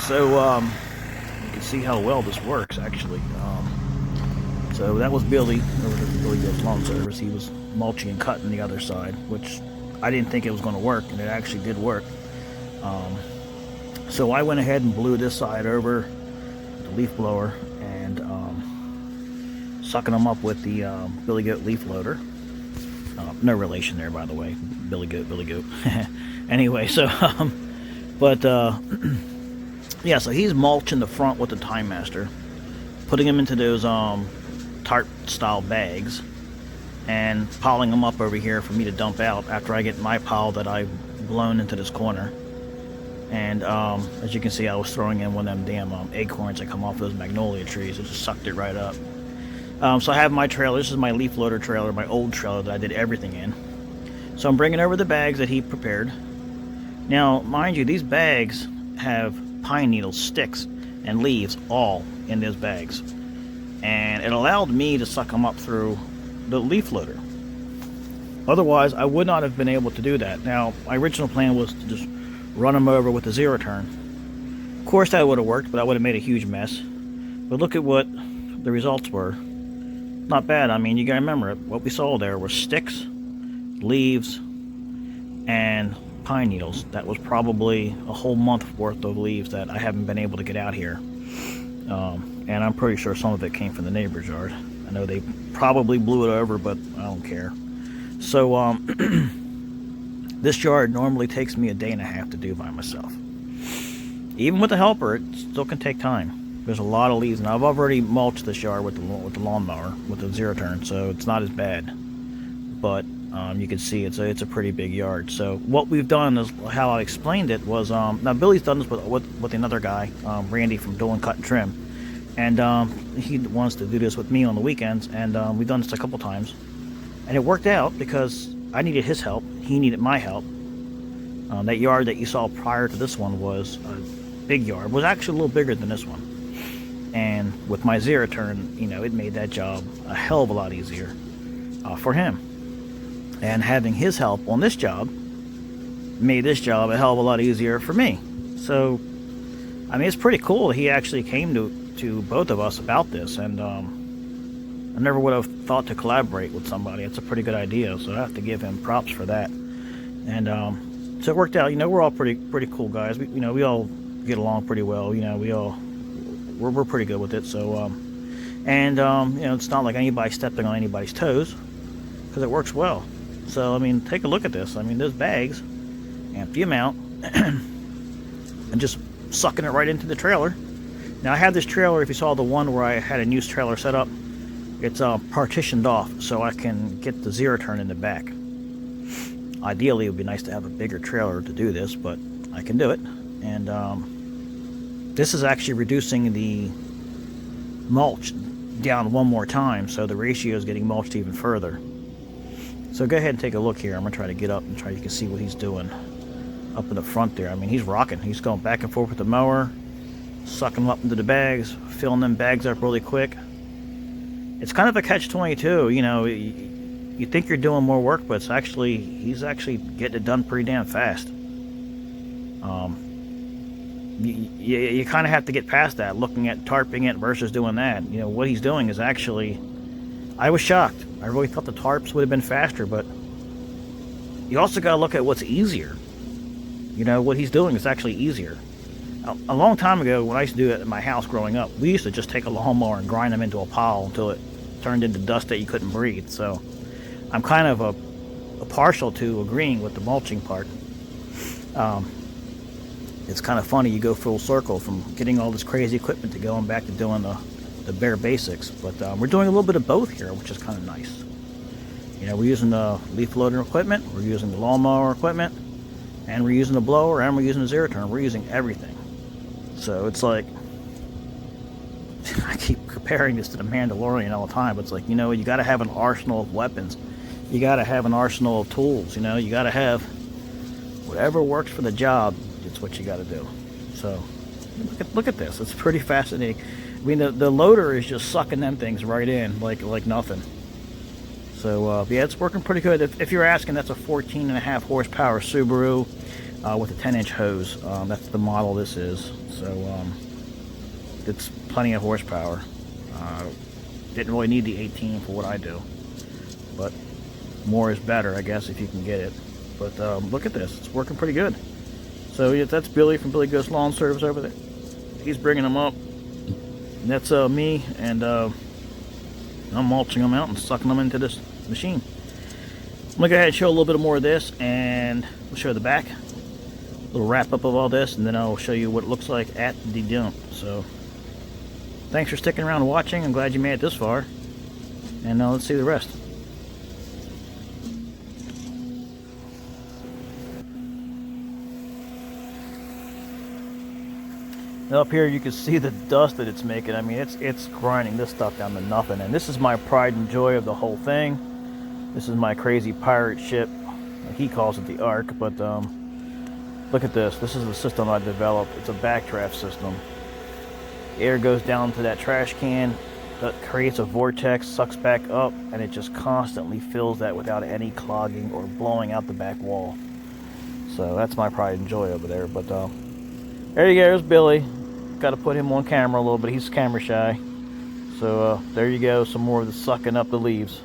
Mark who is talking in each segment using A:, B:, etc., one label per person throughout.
A: So you can see how well this works actually. So that was Billy over the Billy Goat's Lawn Service. He was mulching and cutting the other side, which I didn't think it was going to work, and it actually did work. So I went ahead and blew this side over with the leaf blower and sucking them up with the Billy Goat leaf loader. No relation there, by the way. Billy Goat, Billy Goat. Anyway, so yeah, so he's mulching the front with the Time Master, putting them into those tarp style bags and piling them up over here for me to dump out after I get my pile that I've blown into this corner. And as you can see, I was throwing in one of them damn acorns that come off those magnolia trees. It just sucked it right up. So I have my trailer. This is my leaf loader trailer, my old trailer that I did everything in. So I'm bringing over the bags that he prepared. Now, mind you, these bags have pine needles, sticks, and leaves all in those bags. And it allowed me to suck them up through the leaf loader. Otherwise, I would not have been able to do that. Now, my original plan was to just run them over with a zero turn. Of course, that would have worked, but I would have made a huge mess. But look at what the results were. Not bad. I mean, you gotta remember, what we saw there were sticks, leaves, and pine needles. That was probably a whole month worth of leaves that I haven't been able to get out here. And I'm pretty sure some of it came from the neighbor's yard. I know they probably blew it over, but I don't care. So this yard normally takes me a day and a half to do by myself. Even with a helper, it still can take time. There's a lot of leaves, and I've already mulched this yard with the lawnmower, with the zero turn, so it's not as bad. But you can see it's a pretty big yard. So what we've done is, how I explained it was, now Billy's done this with another guy, Randy from Dolan Cut and Trim, and he wants to do this with me on the weekends, and we've done this a couple times, and it worked out because I needed his help, he needed my help. That yard that you saw prior to this one was a big yard, was actually a little bigger than this one. And with my zero turn, you know, it made that job a hell of a lot easier for him. And having his help on this job made this job a hell of a lot easier for me. So, I mean, it's pretty cool that he actually came to both of us about this. And I never would have thought to collaborate with somebody. It's a pretty good idea, so I have to give him props for that. And so it worked out. You know, we're all pretty cool guys. We all get along pretty well. You know, we're pretty good with it. So you know, it's not like anybody stepping on anybody's toes, because it works well. So I mean, take a look at this. I mean, those bags, empty them out, and just sucking it right into the trailer. Now I have this trailer. If you saw the one where I had a news trailer set up, it's partitioned off so I can get the zero turn in the back. Ideally, it would be nice to have a bigger trailer to do this, but I can do it. And this is actually reducing the mulch down one more time, so the ratio is getting mulched even further. So go ahead and take a look here. I'm gonna try to get up and you can see what he's doing up in the front there. I mean, he's rocking. He's going back and forth with the mower, sucking them up into the bags, filling them bags up really quick. It's kind of a catch-22, you know. You think you're doing more work, but he's actually getting it done pretty damn fast. You kind of have to get past that, looking at tarping it versus doing that. You know, what he's doing is actually, I was shocked. I really thought the tarps would have been faster, but you also got to look at what's easier. You know, what he's doing is actually easier. A long time ago, when I used to do it at my house growing up, we used to just take a lawnmower and grind them into a pile until it turned into dust that you couldn't breathe. So I'm kind of a partial to agreeing with the mulching part. It's kind of funny, you go full circle from getting all this crazy equipment to going back to doing the bare basics. But we're doing a little bit of both here, which is kind of nice. You know, we're using the leaf loader equipment, we're using the lawnmower equipment, and we're using the blower, and we're using the zero turn. We're using everything. So it's like, I keep comparing this to the Mandalorian all the time, but it's like, you know, you got to have an arsenal of weapons. You got to have an arsenal of tools, you know. You got to have whatever works for the job. It's what you got to do. So look at this. It's pretty fascinating. I mean, the loader is just sucking them things right in like nothing. So yeah, it's working pretty good. If you're asking, that's a 14.5 horsepower Subaru. with a 10-inch hose. That's the model this is. So it's plenty of horsepower. Didn't really need the 18 for what I do, but more is better, I guess, if you can get it. But look at this, it's working pretty good. So yeah, that's Billy from Billy Goes Lawn Service over there. He's bringing them up. And that's me, and I'm mulching them out and sucking them into this machine. I'm gonna go ahead and show a little bit more of this, and we'll show the back. A little wrap up of all this, and then I'll show you what it looks like at the dump. So thanks for sticking around and watching. I'm glad you made it this far. And let's see the rest. Now up here you can see the dust that it's making. I mean, it's grinding this stuff down to nothing. And this is my pride and joy of the whole thing. This is my crazy pirate ship. He calls it the Ark, but look at this. This is the system I developed. It's a backdraft system. Air goes down to that trash can, that creates a vortex, sucks back up, and it just constantly fills that without any clogging or blowing out the back wall. So that's my pride and joy over there. But there you go, there's Billy. Got to put him on camera a little bit. He's camera shy. So there you go, some more of the sucking up the leaves.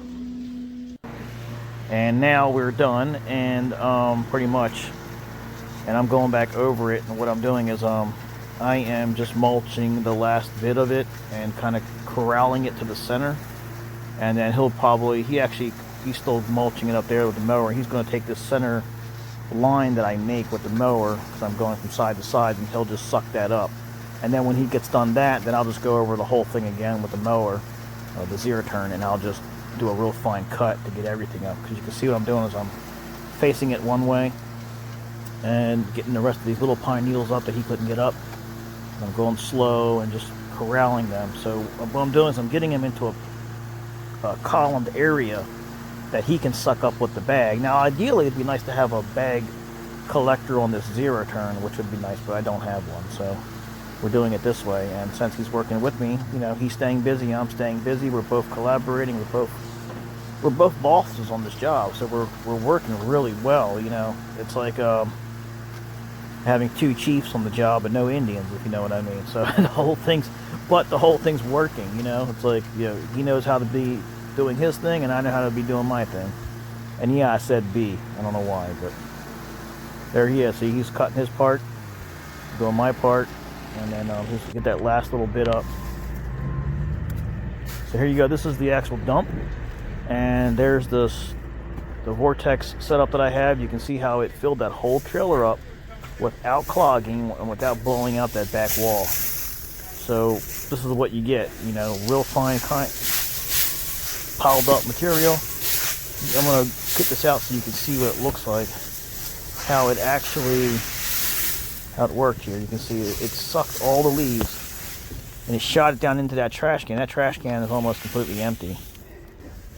A: And now we're done, and pretty much, and I'm going back over it, and what I'm doing is I am just mulching the last bit of it and kind of corralling it to the center. And then he'll probably, he's still mulching it up there with the mower. He's going to take this center line that I make with the mower, because I'm going from side to side, and he'll just suck that up. And then when he gets done that, then I'll just go over the whole thing again with the mower, the zero turn, and I'll just do a real fine cut to get everything up. Because you can see what I'm doing is I'm facing it one way and getting the rest of these little pine needles up that he couldn't get up. I'm going slow and just corralling them. So what I'm doing is I'm getting him into a columned area that he can suck up with the bag. Now ideally it'd be nice to have a bag collector on this zero turn, which would be nice, but I don't have one. So we're doing it this way, and since he's working with me, you know, he's staying busy, I'm staying busy, we're both collaborating, we're both bosses on this job, so we're working really well. You know, it's like having two chiefs on the job and no Indians, if you know what I mean. So the whole thing's working, you know. It's like, you know, he knows how to be doing his thing, and I know how to be doing my thing. And yeah, I said B. I don't know why, but there he is. See, he's cutting his part, doing my part, and then just get that last little bit up. So here you go. This is the actual dump, and there's the vortex setup that I have. You can see how it filled that whole trailer up without clogging and without blowing out that back wall. So this is what you get, you know, real fine piled up material. I'm going to get this out so you can see what it looks like, how it worked here. You can see it sucked all the leaves and it shot it down into that trash can. That trash can is almost completely empty.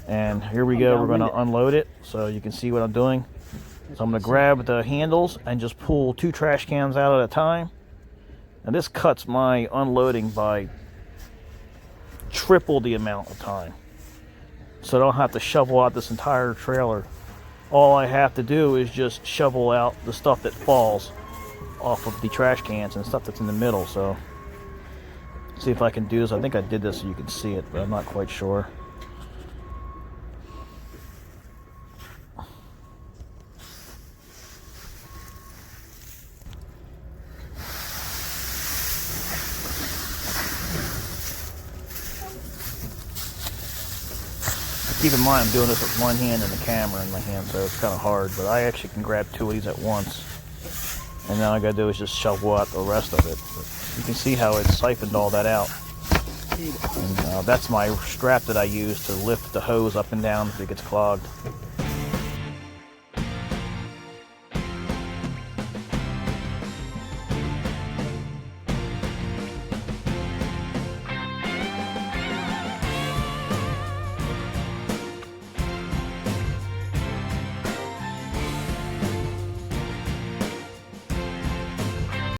A: And here we go, we're going to unload it so you can see what I'm doing. So I'm going to grab the handles and just pull 2 trash cans out at a time. And this cuts my unloading by triple the amount of time. So I don't have to shovel out this entire trailer. All I have to do is just shovel out the stuff that falls off of the trash cans and stuff that's in the middle. So see if I can do this. I think I did this so you can see it, but I'm not quite sure. Keep in mind I'm doing this with one hand and the camera in my hand, so it's kind of hard, but I actually can grab 2 of these at once. And now all I gotta do is just shovel out the rest of it. But you can see how it siphoned all that out. And that's my strap that I use to lift the hose up and down if it gets clogged.